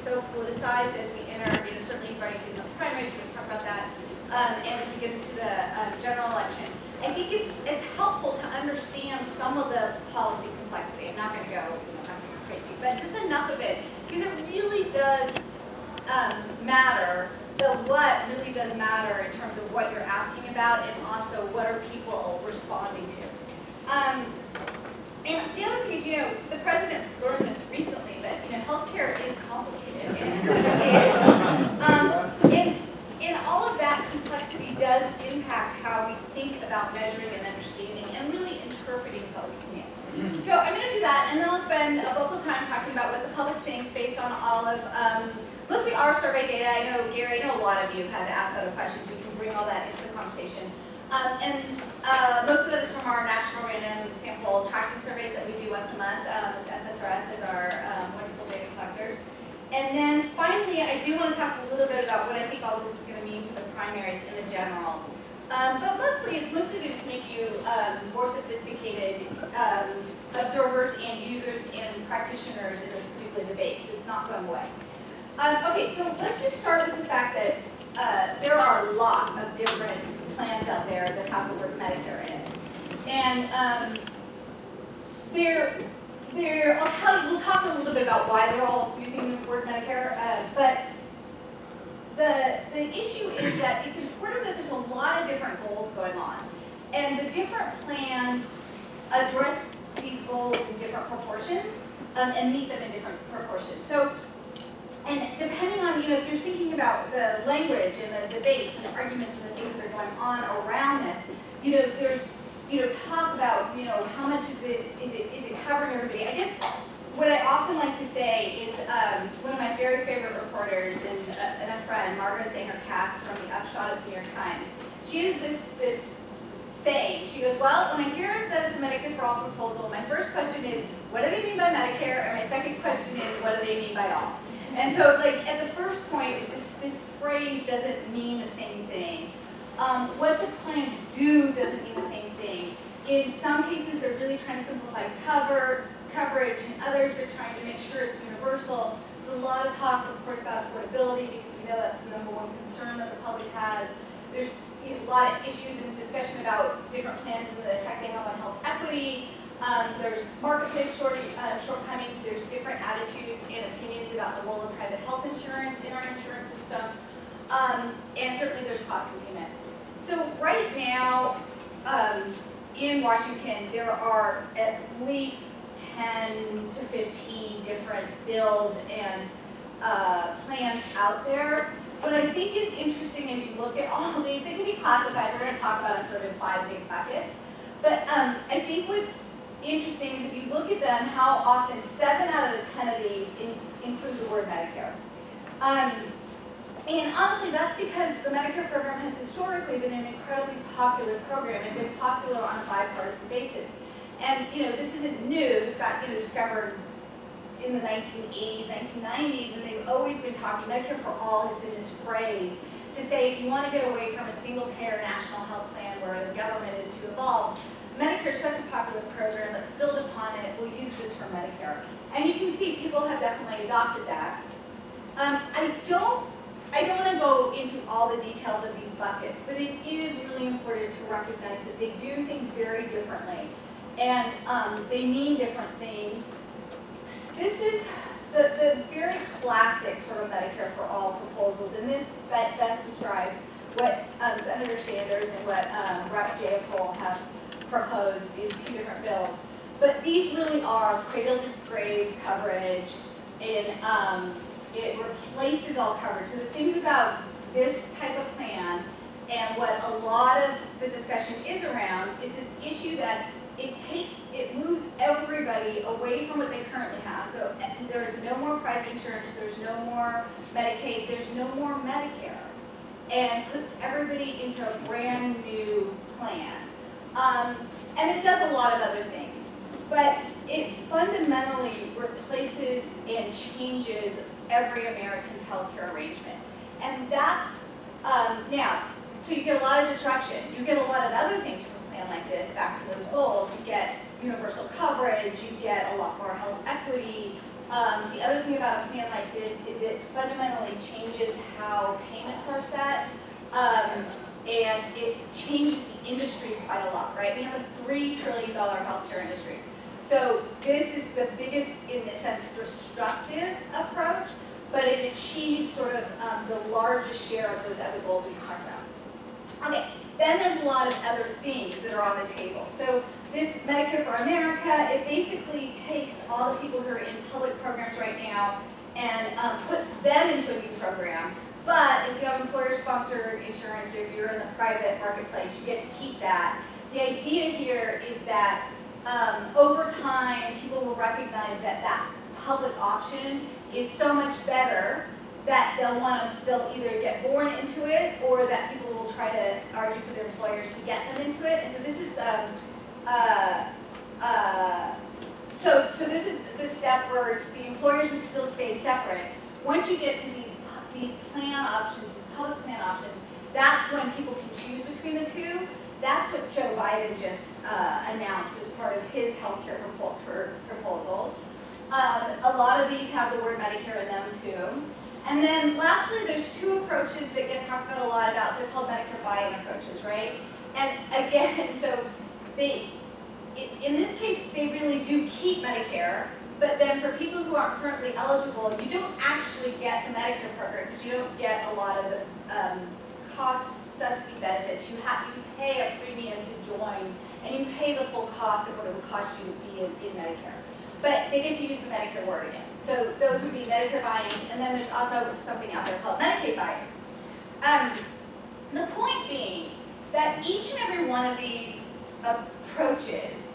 so politicized as we enter, certainly you've already seen the primaries, we're going to talk about that, and as we get into the general election. I think it's helpful to understand some of the policy complexity. I'm not going to go, crazy, but just enough of it, because it really does matter. The what really does matter in terms of what you're asking about, and also what are people responding to. And the other thing is, the president learned this recently, that healthcare is complicated, and it really is. And all of that complexity does impact how we think about measuring and understanding and really interpreting public opinion. So I'm going to do that, and then I'll spend a vocal time talking about what the public thinks based on all of mostly our survey data. I know, Gary, I know a lot of you have asked other questions. We can bring all that into the conversation. Most of that is from our national random sample tracking surveys that we do once a month with SSRS as our wonderful data collectors. And then finally, I do want to talk a little bit about what I think all this is going to mean for the primaries and the generals. But mostly, it's mostly to just make you more sophisticated observers and users and practitioners in this particular debate, so it's not going away. Okay, so let's just start with the fact that there are a lot of different plans out there that have the word Medicare in it. And we'll talk a little bit about why they're all using the word Medicare, but the issue is that it's important that there's a lot of different goals going on. And the different plans address these goals in different proportions and meet them in different proportions. So, and depending on, if you're thinking about the language and the debates and the arguments and the things that are going on around this, there's talk about, how much is it covering everybody? I guess what I often like to say is one of my very favorite reporters and a friend, Margaret Sanger-Katz from the Upshot of the New York Times. She has this saying. She goes, well, when I hear that it's a Medicare for All proposal, my first question is, what do they mean by Medicare? And my second question is, what do they mean by all? And so, at the first point, is this phrase doesn't mean the same thing. What the plans do doesn't mean the same thing. In some cases, they're really trying to simplify coverage, and others are trying to make sure it's universal. There's a lot of talk, of course, about affordability, because we know that's the number one concern that the public has. There's a lot of issues and discussion about different plans and the effect they have on health equity. There's marketplace shortcomings. There's different attitudes and opinions about the role of private health insurance in our insurance system. And certainly there's cost containment. So right now, in Washington, there are at least 10 to 15 different bills and plans out there. What I think is interesting as you look at all of these, they can be classified. We're going to talk about them sort of in 5 big buckets. But I think what's interesting is if you look at them, how often 7 out of the 10 of these include the word Medicare. And honestly, that's because the Medicare program has historically been an incredibly popular program and been popular on a bipartisan basis. And this isn't new. This got discovered in the 1980s, 1990s, and they've always been talking. Medicare for All has been this phrase to say if you want to get away from a single-payer national health plan where the government is too involved, Medicare is such a popular program. Let's build upon it. We'll use the term Medicare, and you can see people have definitely adopted that. I don't want to go into all the details of these buckets, but it is really important to recognize that they do things very differently, and they mean different things. This is the very classic sort of Medicare for All proposals, and this best describes what Senator Sanders and what Rep. Jayapal have proposed in 2 different bills. But these really are cradle-to-grave coverage, and it replaces all coverage. So the things about this type of plan and what a lot of the discussion is around is this issue that it moves everybody away from what they currently have. So there's no more private insurance, there's no more Medicaid, there's no more Medicare, and puts everybody into a brand new plan. And it does a lot of other things, but it fundamentally replaces and changes every American's healthcare arrangement. And that's, now, so you get a lot of disruption. You get a lot of other things from a plan like this, back to those goals. You get universal coverage, you get a lot more health equity, The other thing about a plan like this is it fundamentally changes how payments are set, and it changes the industry quite a lot, right? We have a $3 trillion healthcare industry. So this is the biggest, in a sense, destructive approach, but it achieves sort of the largest share of those other goals we talked about. Okay, then there's a lot of other things that are on the table. So this Medicare for America, it basically takes all the people who are in public programs right now and puts them into a new program. But if you have employer-sponsored insurance, or if you're in the private marketplace, you get to keep that. The idea here is that over time, people will recognize that that public option is so much better that they'll either get born into it, or that people will try to argue for their employers to get them into it. And so this is so this is the step where the employers would still stay separate. Once you get to these plan options, these public plan options, that's when people can choose between the two. That's what Joe Biden just announced as part of his healthcare proposals. A lot of these have the word Medicare in them too. And then lastly, there's two approaches that get talked about a lot about. They're called Medicare buy-in approaches, right? And again, so in this case, they really do keep Medicare, but then for people who aren't currently eligible, you don't actually get the Medicare program because you don't get a lot of the cost subsidy benefits. You pay a premium to join, and you pay the full cost of what it would cost you to be in Medicare. But they get to use the Medicare word again. So those would be Medicare buy-ins, and then there's also something out there called Medicaid buy-ins. The point being that each and every one of these approaches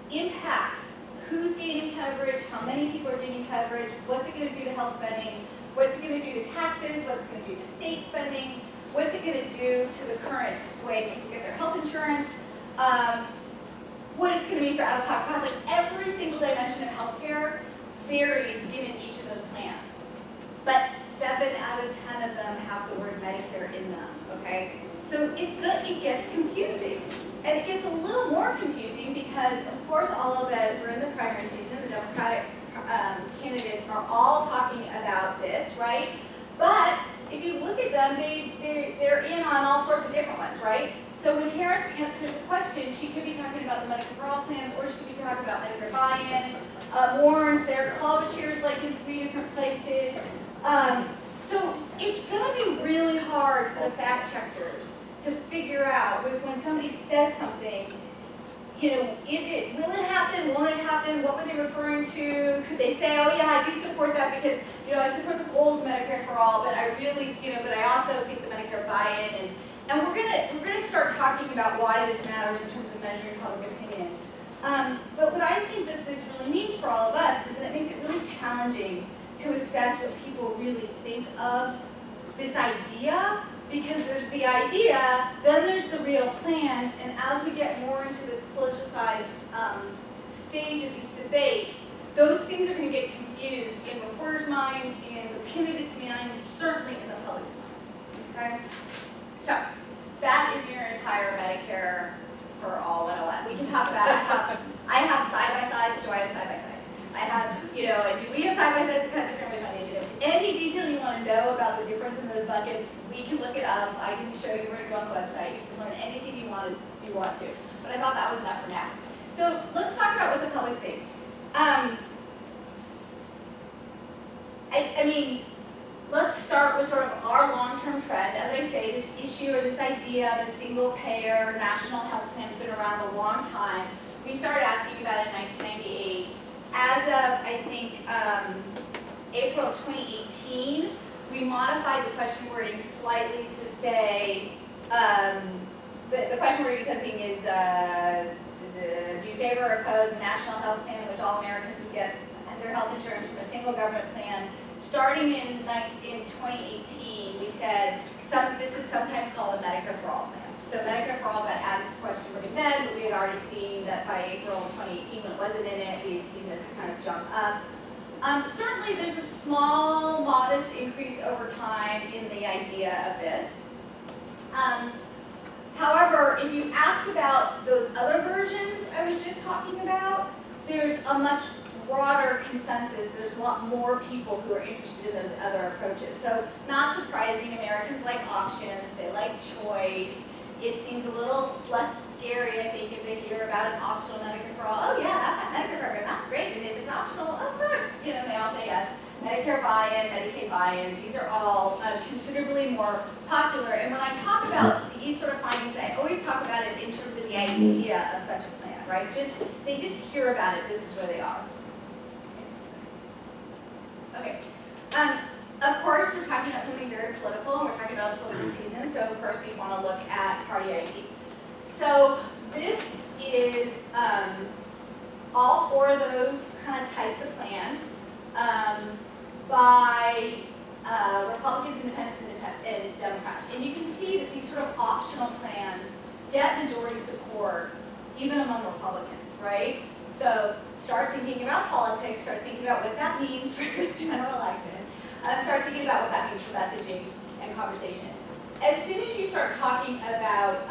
impacts who's gaining coverage, how many people are gaining coverage, what's it going to do to health spending, what's it going to do to taxes, what's it going to do to state spending, what's it going to do to the current way people get their health insurance, what it's going to mean for out-of-pocket costs. Like every single dimension of healthcare varies given each of those plans. But 7 out of 10 of them have the word Medicare in them, okay? So it's good, it gets confusing. And it gets a little more confusing because, of course, all of it, we're in the primary season, the Democratic candidates are all talking about this, right? But if you look at them, they're in on all sorts of different ones, right? So when Harris answers a question, she could be talking about the Medicare For All plans, or she could be talking about Medicare buy-in. Warren's there, Klobuchar's like in 3 different places. So it's going to be really hard for the fact checkers to figure out when somebody says something, you know, will it happen, won't it happen, what were they referring to? Could they say, oh yeah, I do support that because, you know, I support the goals of Medicare for All, but I really, you know, but I also think the Medicare buy-in, and we're gonna start talking about why this matters in terms of measuring public opinion. But what I think that this really means for all of us is that it makes it really challenging to assess what people really think of this idea, because there's the idea, then there's the real plans, and as we get more into this politicized stage of these debates, those things are going to get confused in reporters' minds, in the candidates' minds, certainly in the public's minds. Okay? So, that is your entire Medicare for All 101. We can talk about it. I have side-by-sides. Do I have side-by-sides? I have, you know, do we have side-by-sides at Cancer Family Foundation? If any detail you want to know about the difference in those buckets, we can look it up. I can show you where to go on the website. You can learn anything you want to. But I thought that was enough for now. So let's talk about what the public thinks. I mean, let's start with sort of our long-term trend. As I say, this issue or this idea of a single-payer national health plan has been around a long time. We started asking about it in 1998. As of, I think, April of 2018, we modified the question wording slightly to say, the question wording something is, do you favor or oppose a national health plan in which all Americans would get their health insurance from a single government plan? Starting in 2018, we said, this is sometimes called a Medicare For All plan. So Medicare For All got added to the question wording then, but we had already seen that by April of 2018, when it wasn't in it, we had seen this kind of jump up. Certainly there's a small, modest increase over time in the idea of this. However, if you ask about those other versions I was just talking about, there's a much broader consensus. There's a lot more people who are interested in those other approaches. So not surprising, Americans like options, they like choice. It seems a little less scary, I think, if they hear about an optional Medicare for All. Oh yeah, that's that Medicare program, that's great. And if it's optional, of course, you know, they all say yes. Medicare buy-in, Medicaid buy-in, these are all considerably more popular. And when I talk about these sort of findings, I always talk about it in terms of the idea of such a plan, right? They just hear about it, this is where they are. Okay. Of course, we're talking about something very political, and we're talking about a political season, so of course we want to look at party ID. So this is all four of those kind of types of plans by Republicans, Independents, and Democrats. And you can see that these sort of optional plans get majority support even among Republicans, right? So start thinking about politics, start thinking about what that means for the general election, start thinking about what that means for messaging and conversations. As soon as you start talking about,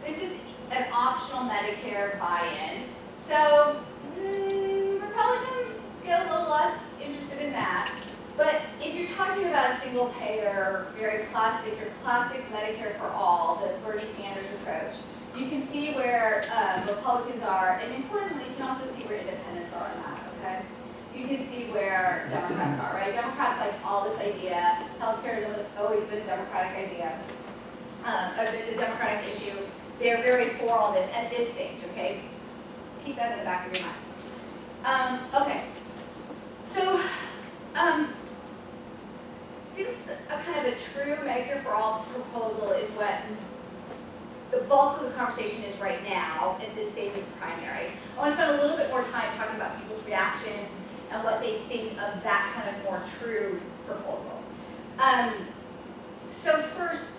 this is an optional Medicare buy-in, so Republicans get a little less interested in that. But if you're talking about a single payer, very classic, your classic Medicare for All, the Bernie Sanders approach, you can see where Republicans are, and importantly, you can also see where independents are on that, okay? You can see where Democrats are, right? Democrats like all this idea. Healthcare has almost always been a Democratic idea, a Democratic issue. They're very for all this at this stage, okay? Keep that in the back of your mind. Okay, so since a kind of a true Medicare for All proposal is what the bulk of the conversation is right now at this stage of the primary, I want to spend a little bit more time talking about people's reactions and what they think of that kind of more true proposal. So first,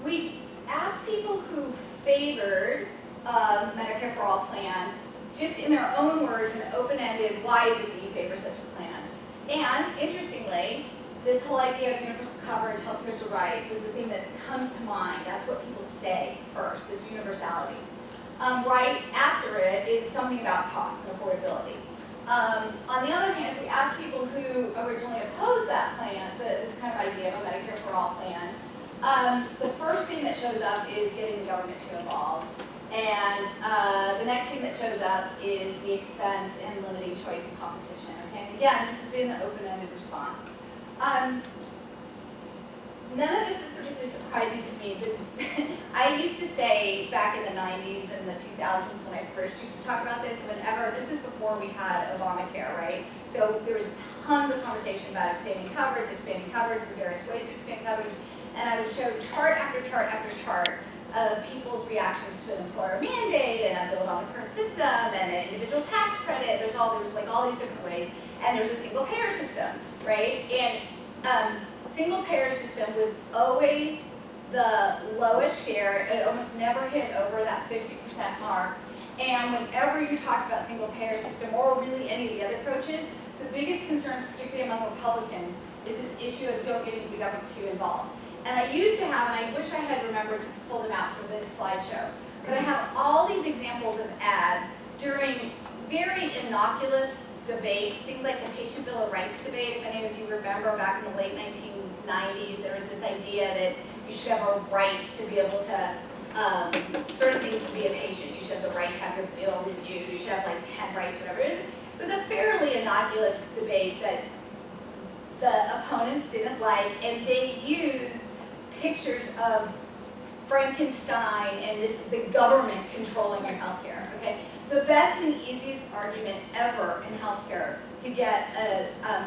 we asked people who favored Medicare for All plan, just in their own words and open-ended, why is it that you favor such a plan? And interestingly, this whole idea of universal coverage, healthcare's a right, was the thing that comes to mind. That's what people say first, this universality. Right after it is something about cost and affordability. On the other hand, if we ask people who originally opposed that plan, this kind of idea of a Medicare for All plan, the first thing that shows up is getting the government to involve. And the next thing that shows up is the expense and limiting choice and competition. Okay? And again, this is in the open-ended response. None of this is particularly surprising to me. I used to say back in the 90s and the 2000s when I first used to talk about this, this is before we had Obamacare, right? So there was tons of conversation about expanding coverage, and various ways to expand coverage. And I would show chart after chart after chart of people's reactions to an employer mandate and a build on the current system and an individual tax credit. There was like all these different ways. And there's a single payer system, right? And single payer system was always the lowest share. It almost never hit over that 50% mark. And whenever you talked about single payer system or really any of the other approaches, the biggest concerns, particularly among Republicans, is this issue of don't getting the government too involved. And I used to have, and I wish I had remembered to pull them out for this slideshow, but I have all these examples of ads during very innocuous debates, things like the Patient Bill of Rights debate. If any of you remember, back in the late 1990s, there was this idea that you should have a right to be able to, certain things to be a patient. You should have the right to have your bill reviewed. You should have like 10 rights, whatever it is. It was a fairly innocuous debate that the opponents didn't like, and they used pictures of Frankenstein and this is the government controlling your healthcare, okay? The best and easiest argument ever in healthcare to get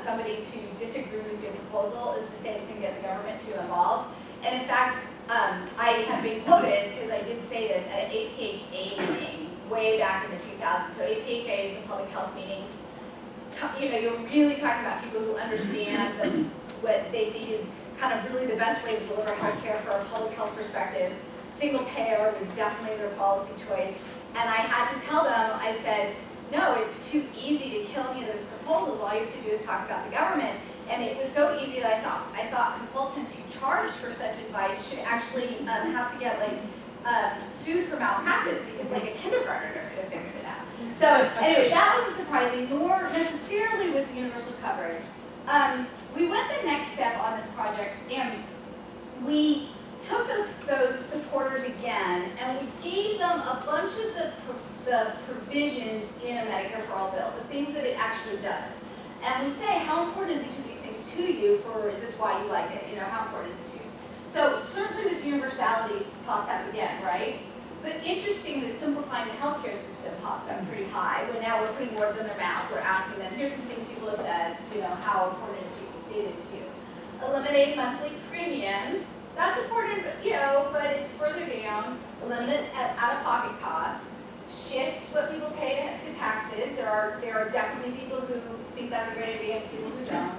somebody to disagree with your proposal is to say it's going to get the government too involved. And in fact, I have been quoted, because I did say this at an APHA meeting way back in the 2000s. So APHA is the public health meetings. You're really talking about people who understand what they think is kind of really the best way to deliver healthcare from a public health perspective. Single payer was definitely their policy choice. And I had to tell them, I said, no, it's too easy to kill any of those proposals. All you have to do is talk about the government. And it was so easy that I thought consultants who charged for such advice should actually have to get sued for malpractice, because like a kindergartner could have figured it out. So anyway, that wasn't surprising, nor necessarily was the universal coverage. We went the next step on this project, and we took those supporters again, and we gave them a bunch of the provisions in a Medicare for All bill, the things that it actually does. And we say, how important is each of these things to you, for is this why you like it? You know, how important is it to you? So certainly this universality pops up again, right? But interestingly, simplifying the healthcare system pops up pretty high. When now we're putting words in their mouth, we're asking them, here's some things people have said, you know, how important it is to you. Eliminate monthly premiums. That's important, you know, but it's further down. Eliminate out-of-pocket costs. Shifts what people pay to taxes. There are definitely people who think that's a great idea and people who don't.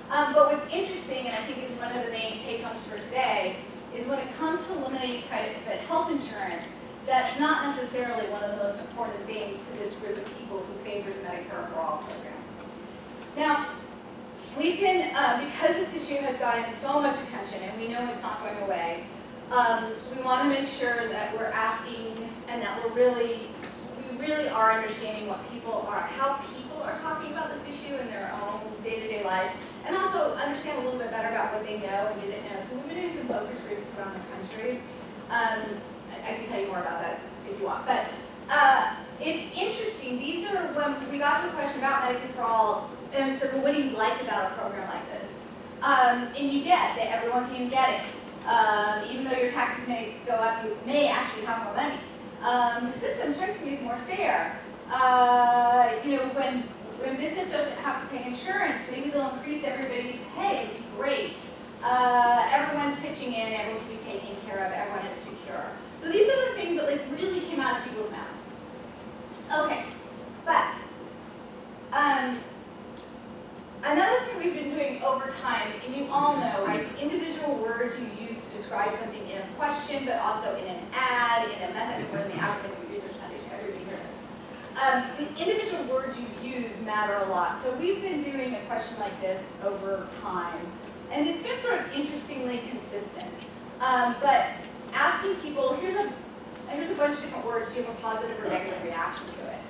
But what's interesting, and I think is one of the main take-homes for today, is when it comes to eliminating private health insurance, that's not necessarily one of the most important things to this group of people who favors Medicare for All program. Now, we've been, because this issue has gotten so much attention and we know it's not going away, we want to make sure that we're asking and that we really are understanding what how people are talking about this issue in their own day-to-day life, and also understand a little bit better about what they know and didn't know. So we've been doing some focus groups around the country. I can tell you more about that if you want. But it's interesting. These are when we got to a question about Medicare for All, and we said, well, what do you like about a program like this? And you get that everyone can get it. Even though your taxes may go up, you may actually have more money. The system strikes me as more fair. You know, when business doesn't have to pay insurance, maybe they'll increase everybody's pay. It'd be great. Everyone's pitching in, everyone can be taken care of, everyone is secure. So these are the things that like really came out of people's mouths. Okay, but another thing we've been doing over time, and you all know, right, the individual words you use to describe something in a question, but also in an ad, in a message, or in the Advertising Research Foundation, everybody here knows. The individual words you use matter a lot. So we've been doing a question like this over time, and it's been sort of interestingly consistent. But asking people, here's a bunch of different words, do you have a positive or negative reaction to it?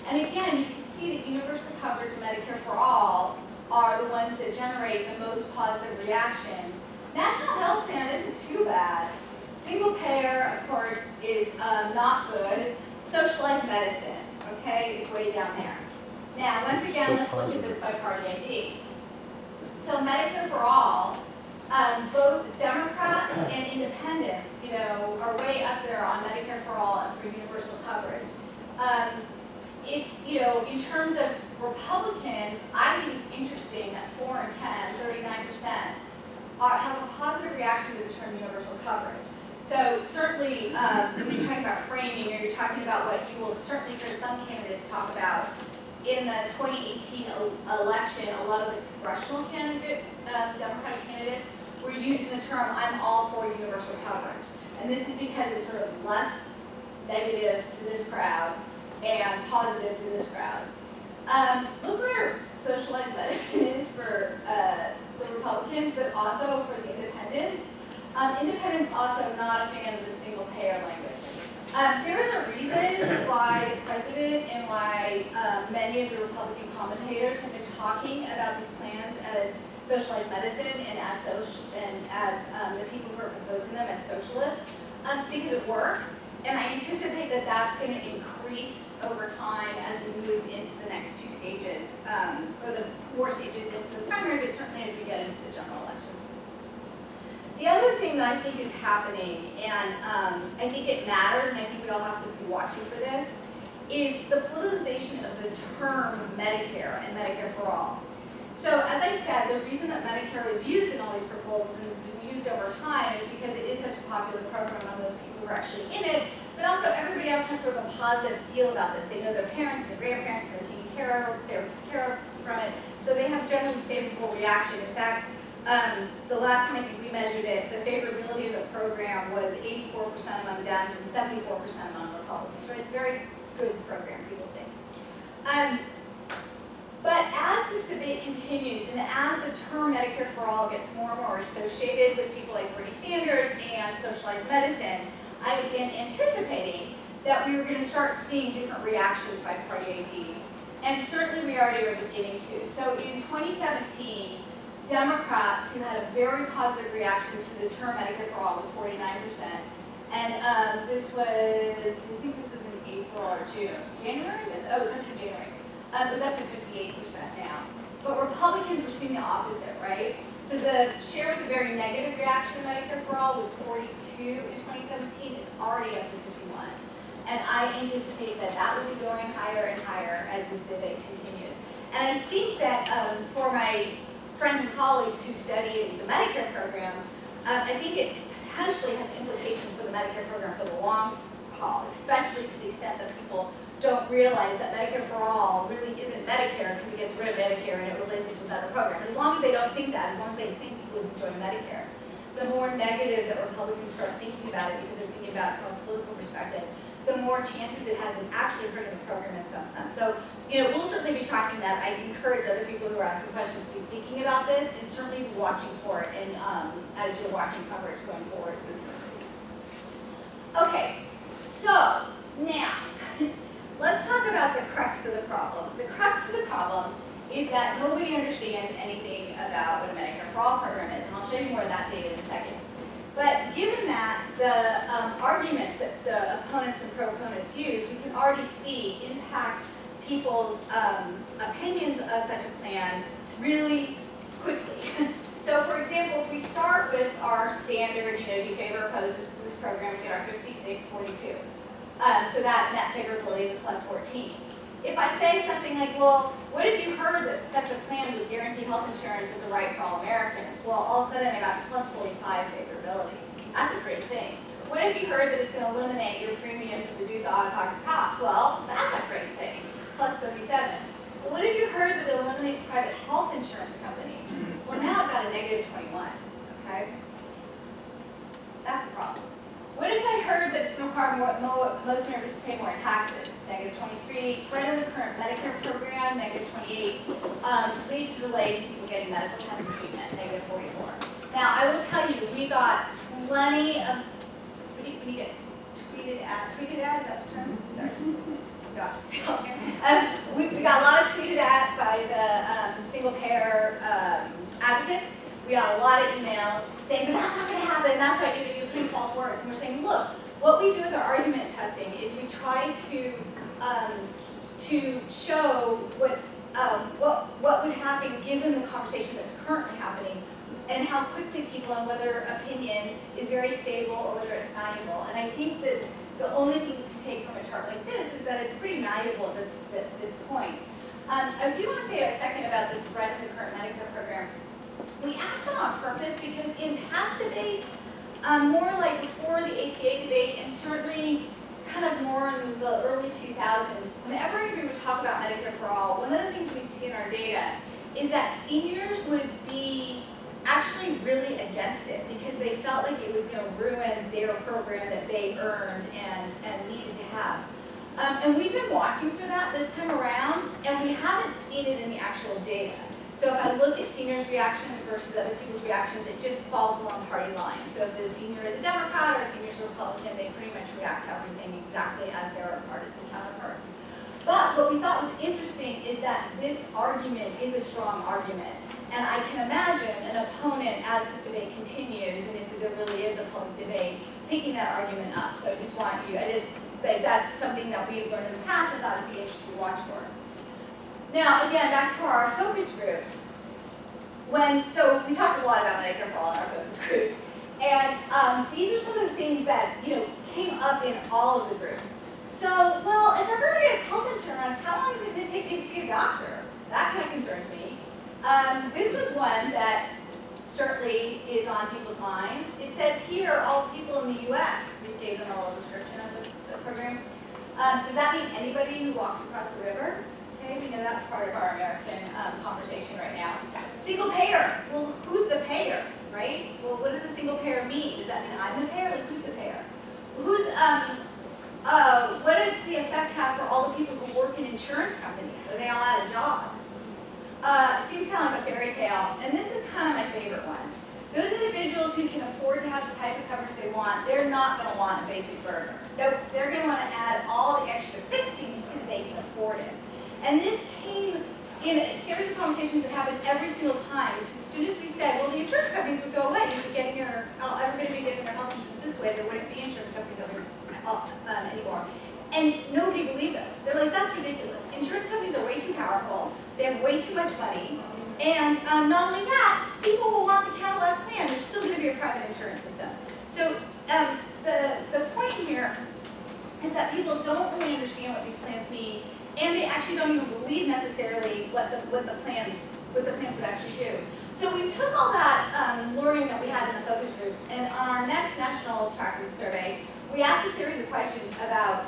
And again, you can see that universal coverage and Medicare for All are the ones that generate the most positive reactions. National health plan isn't too bad. Single payer, of course, is not good. Socialized medicine, okay, is way down there. Now, once again, let's look at this by party ID. So Medicare for All, both Democrats and independents, you know, are way up there on Medicare for All and for universal coverage. It's, you know, in terms of Republicans, I think it's interesting that 4 and 10, 39%, have a positive reaction to the term universal coverage. So certainly, when you're talking about framing, or you're talking about what you will certainly hear some candidates talk about, in the 2018 election, a lot of the congressional Democratic candidates were using the term, I'm all for universal coverage. And this is because it's sort of less negative to this crowd and positive to this crowd. Look where socialized medicine is for the Republicans, but also for the independents. Independents also not a fan of the single payer language. There is a reason why the president and why many of the Republican commentators have been talking about these plans as socialized medicine and as the people who are proposing them as socialists, because it works. And I anticipate that that's going to increase over time as we move into the next 2 stages, or the 4 stages into the primary, but certainly as we get into the general election. The other thing that I think is happening, and I think it matters, and I think we all have to be watching for this, is the politicization of the term Medicare and Medicare for All. So as I said, the reason that Medicare is used in all these proposals and has been used over time is because it is such a popular program among those people who are actually in it, but also everybody else has sort of a positive feel about this. They know their parents, their grandparents, they're taken care of from it, so they have generally favorable reaction. In fact, the last time I think we measured it, the favorability of the program was 84% among Dems and 74% among Republicans. So it's a very good program, people think. But as this debate continues, and as the term Medicare for All gets more and more associated with people like Bernie Sanders and socialized medicine, I've been anticipating that we were going to start seeing different reactions by Party A, B. And certainly we already are beginning to. So in 2017, Democrats, who had a very positive reaction to the term Medicare for All, was 49%. And this was, I think this was in April or June. January? It was must be January. It was up to 58% now. But Republicans were seeing the opposite, right? So the share with a very negative reaction to Medicare for All was 42 in 2017. It's already up to 51. And I anticipate that that will be going higher and higher as this debate continues. And I think that for my friends and colleagues who study the Medicare program, I think it potentially has implications for the Medicare program for the long haul, especially to the extent that people don't realize that Medicare for All really isn't Medicare because it gets rid of Medicare and it replaces with another program. As long as they don't think that, as long as they think people would join Medicare, the more negative that Republicans start thinking about it because they're thinking about it from a political perspective, the more chances it has of actually hurting the program in some sense. So, we'll certainly be tracking that. I encourage other people who are asking questions to be thinking about this and certainly be watching for it and as you're watching coverage going forward. Okay, so now, let's talk about the crux of the problem. The crux of the problem is that nobody understands anything about what a Medicare for All program is, and I'll show you more of that data in a second. But given that the arguments that the opponents and proponents use, we can already see impact people's opinions of such a plan really quickly. So for example, if we start with our standard, do you favor or oppose this program, we get our 56-42. So that net favorability is a plus 14. If I say something like, well, what if you heard that such a plan would guarantee health insurance is a right for all Americans? Well, all of a sudden I got plus 45 favorability. That's a great thing. What if you heard that it's going to eliminate your premiums and reduce out-of-pocket costs? Well, that's a great thing. Plus 37. Well, what if you heard that it eliminates private health insurance companies? Well, now I've got a negative 21. Okay? That's a problem. What if I heard that it's going to require most Americans to pay more in taxes? Negative 23. Threat of the current Medicare program, negative 28. Leads to delays in people getting medical test and treatment, negative 44. Now, I will tell you, we got plenty of, when you get tweeted at, is that the term? Sorry. We got a lot of tweeted at by the single payer advocates. We got a lot of emails saying, but that's not going to happen, that's why you're putting false words. And we're saying, look, what we do with our argument testing is we try to show what would happen given the conversation that's currently happening and how quickly people and whether opinion is very stable or whether it's malleable. And I think that the only thing you can take from a chart like this is that it's pretty malleable at this point. I do want to say a second about the spread of the current Medicare program. We asked that on purpose because in past debates, more like before the ACA debate and certainly kind of more in the early 2000s, whenever we would talk about Medicare for All, one of the things we'd see in our data is that seniors would be actually really against it because they felt like it was going to ruin their program that they earned and needed to have. And we've been watching for that this time around, and we haven't seen it in the actual data. So if I look at seniors' reactions versus other people's reactions, it just falls along party lines. So if a senior is a Democrat or a senior is a Republican, they pretty much react to everything exactly as their partisan counterparts. But what we thought was interesting is that this argument is a strong argument. And I can imagine an opponent, as this debate continues, and if there really is a public debate, picking that argument up. So I just want you, that's something that we've learned in the past and thought it'd be interesting to watch for. Now, again, back to our focus groups. So we talked a lot about Medicare for All in our focus groups. And these are some of the things that came up in all of the groups. So, well, if everybody has health insurance, how long is it going to take me to see a doctor? That kind of concerns me. This was one that certainly is on people's minds. It says here, all people in the U.S. We gave them a little description of the program. Does that mean anybody who walks across the river? Okay, we know that's part of our American conversation right now. Single payer. Well, who's the payer, right? Well, what does a single payer mean? Does that mean I'm the payer? Like, who's the payer? Who's what does the effect have for all the people who work in insurance companies? Are they all out of jobs? It seems kind of like a fairy tale, and this is kind of my favorite one. Those individuals who can afford to have the type of coverage they want, they're not going to want a basic burger. Nope, they're going to want to add all the extra fixings because they can afford it. And this came in a series of conversations that happened every single time, which as soon as we said, well, the insurance companies would go away, you'd be getting your, everybody would be getting their health insurance this way, there wouldn't be insurance companies anymore. And nobody believed us. They're like, that's ridiculous. Insurance companies are way too powerful, they have way too much money, and not only that, people will want the Cadillac plan, there's still going to be a private insurance system. So the point here is that people don't really understand what these plans mean, and they actually don't even believe necessarily what the plans would actually do. So we took all that learning that we had in the focus groups, and on our next national tracking survey, we asked a series of questions about,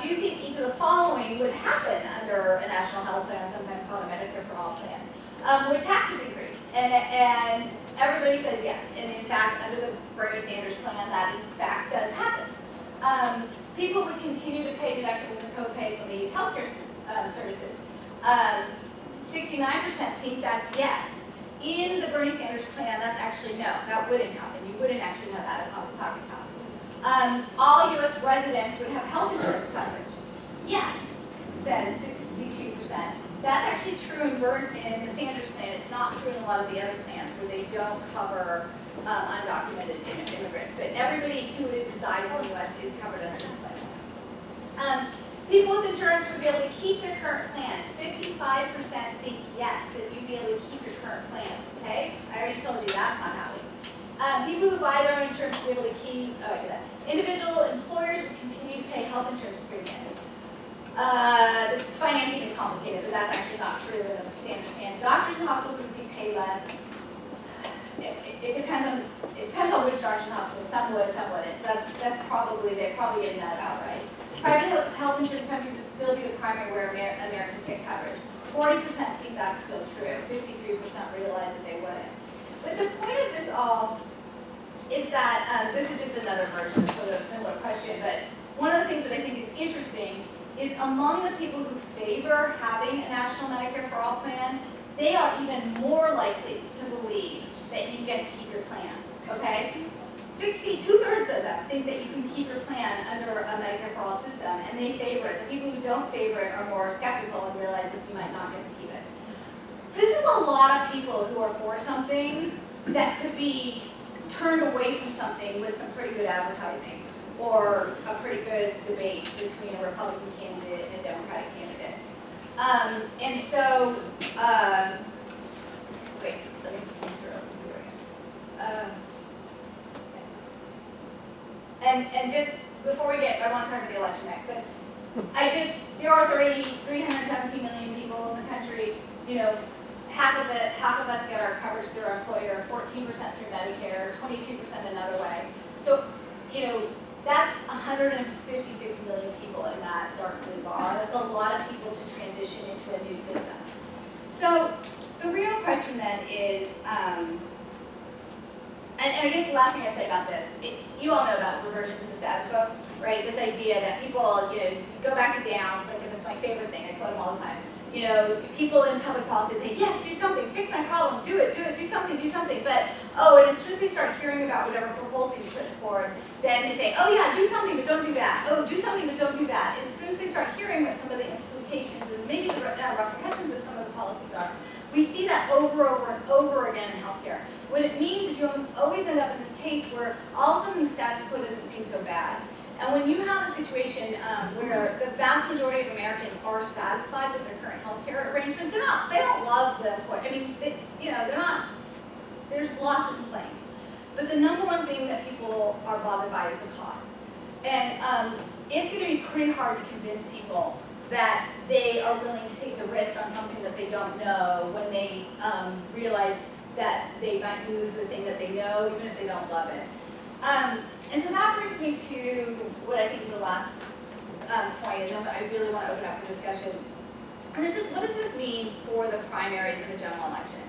do you think each of the following would happen under a national health plan, sometimes called a Medicare For All plan? Would taxes increase? And everybody says yes. And in fact, under the Bernie Sanders plan, that in fact does happen. People would continue to pay deductibles and co-pays when they use healthcare services. 69% think that's yes. In the Bernie Sanders plan, that's actually no. That wouldn't happen. You wouldn't actually have out-of-pocket costs. All U.S. residents would have health insurance coverage. Yes, says 62%. That's actually true in the Sanders plan. It's not true in a lot of the other plans where they don't cover undocumented immigrants. But everybody who resides in the U.S. is covered under the plan. People with insurance would be able to keep their current plan. 55% think yes, that you'd be able to keep your current plan. Okay? I already told you that's not happening. People who buy their own insurance will be able to keep, individual employers would continue to pay health insurance premiums. The financing is complicated, but that's actually not true in the Sanders plan. Doctors and hospitals would be paid less. It depends on which doctors and hospitals. Some would, some wouldn't. So they're probably getting that about right. Private health insurance companies would still be the primary where Americans get coverage. 40% think that's still true. 53% realize that they wouldn't. But the point of this all is that, this is just another version of sort of a similar question, but one of the things that I think is interesting is among the people who favor having a national Medicare For All plan, they are even more likely to believe that you get to keep your plan, okay? 2/3 of them think that you can keep your plan under a Medicare For All system, and they favor it. The people who don't favor it are more skeptical and realize that you might not get to keep it. This is a lot of people who are for something that could be turned away from something with some pretty good advertising or a pretty good debate between a Republican candidate and a Democratic candidate. And so, wait, let me see through. And just before we get, I want to talk about the election next, but there are 317 million people in the country. You know, half of us get our coverage through our employer, 14% through Medicare, 22% another way. So, you know, that's 156 million people in that dark blue bar. That's a lot of people to transition into a new system. So the real question then is, and I guess the last thing I'd say about this, you all know about reversion to the status quo, right? This idea that people, you know, go back to Downs, like, and this is my favorite thing, I quote him all the time. You know, people in public policy think, yes, do something, fix my problem, do it, do something. But, and as soon as they start hearing about whatever proposal you put forward, then they say, oh yeah, do something, but don't do that. Oh, do something, but don't do that. As soon as they start hearing what some of the implications and maybe the repercussions of some of the policies are, we see that over and over again in healthcare. What it means is you almost always end up in this case where all of a sudden the status quo doesn't seem so bad. And when you have a situation where the vast majority of Americans are satisfied with their current healthcare arrangements, they don't love the employer. I mean, they're not. There's lots of complaints, but the number one thing that people are bothered by is the cost. And it's going to be pretty hard to convince people that they are willing to take the risk on something that they don't know when they realize that they might lose the thing that they know, even if they don't love it. And so that brings me to what I think is the last point, and then I really want to open up for discussion. And this is, what does this mean for the primaries in the general election?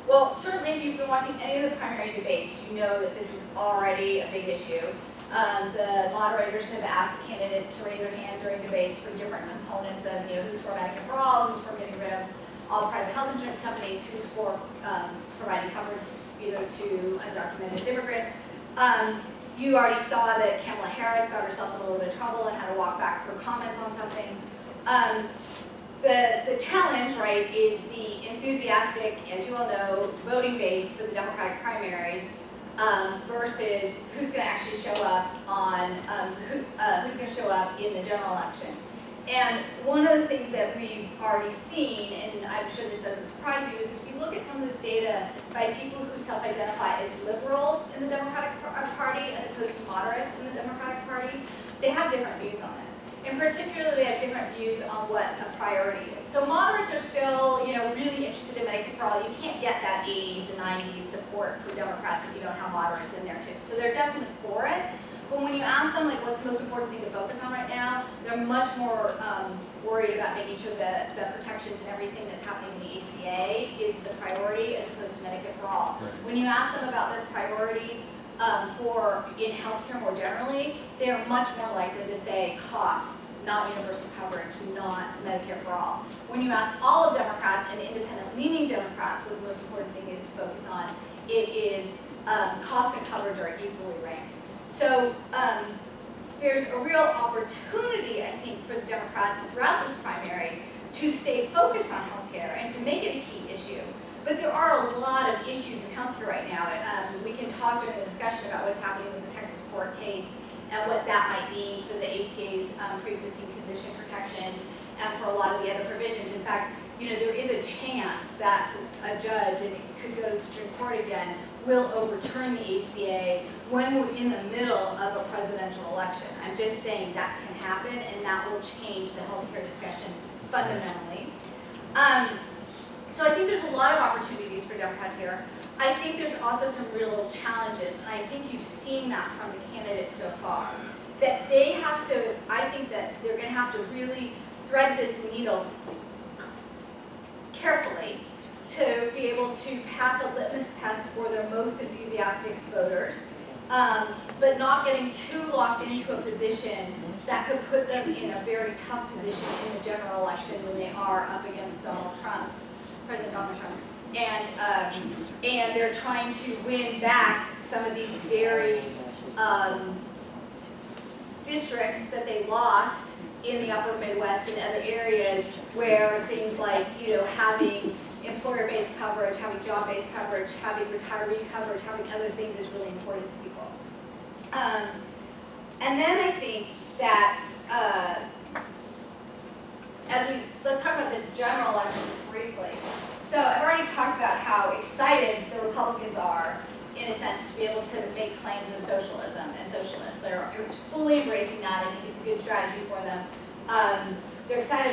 Well, certainly if you've been watching any of the primary debates, you know that this is already a big issue. The moderators have asked the candidates to raise their hand during debates for different components of, you know, who's for Medicare For All, who's for getting rid of all private health insurance companies, who's for providing coverage, you know, to undocumented immigrants. You already saw that Kamala Harris got herself in a little bit of trouble and had to walk back her comments on something. The challenge, right, is the enthusiastic, as you all know, voting base for the Democratic primaries versus who's going to actually show up on who's going to show up in the general election. And one of the things that we've already seen, and I'm sure this doesn't surprise you, is if you look at some of this data by people who self-identify as liberals in the Democratic Party as opposed to moderates in the Democratic Party, they have different views on this. And particularly, they have different views on what a priority is. So moderates are still, really interested in Medicare for All. You can't get that 80s and 90s support for Democrats if you don't have moderates in there too. So they're definitely for it. But when you ask them, what's the most important thing to focus on right now, they're much more worried about making sure that the protections and everything that's happening in the ACA is the priority as opposed to Medicare for All. Right. When you ask them about their priorities in healthcare more generally, they are much more likely to say costs, not universal coverage, not Medicare for All. When you ask all of Democrats and independent-leaning Democrats what the most important thing is to focus on, it is cost and coverage are equally ranked. So there's a real opportunity, I think, for the Democrats throughout this primary to stay focused on healthcare and to make it a key issue. But there are a lot of issues in healthcare right now. We can talk during the discussion about what's happening with the Texas court case and what that might mean for the ACA's pre-existing condition protections and for a lot of the other provisions. In fact, there is a chance that a judge, and it could go to the Supreme Court again, will overturn the ACA when we're in the middle of a presidential election. I'm just saying that can happen, and that will change the healthcare discussion fundamentally. So I think there's a lot of opportunities for Democrats here. I think there's also some real challenges, and I think you've seen that from the candidates so far. That they have to, I think that they're going to have to really thread this needle carefully to be able to pass a litmus test for their most enthusiastic voters, but not getting too locked into a position that could put them in a very tough position in the general election when they are up against President Donald Trump. And they're trying to win back some of these very districts that they lost in the upper Midwest and other areas where things like, having employer-based coverage, having job-based coverage, having retiree coverage, having other things is really important to people. And then I think that let's talk about the general elections briefly. So I've already talked about how excited the Republicans are, in a sense, to be able to make claims of socialism and socialists. They're fully embracing that. I think it's a good strategy for them. They're excited about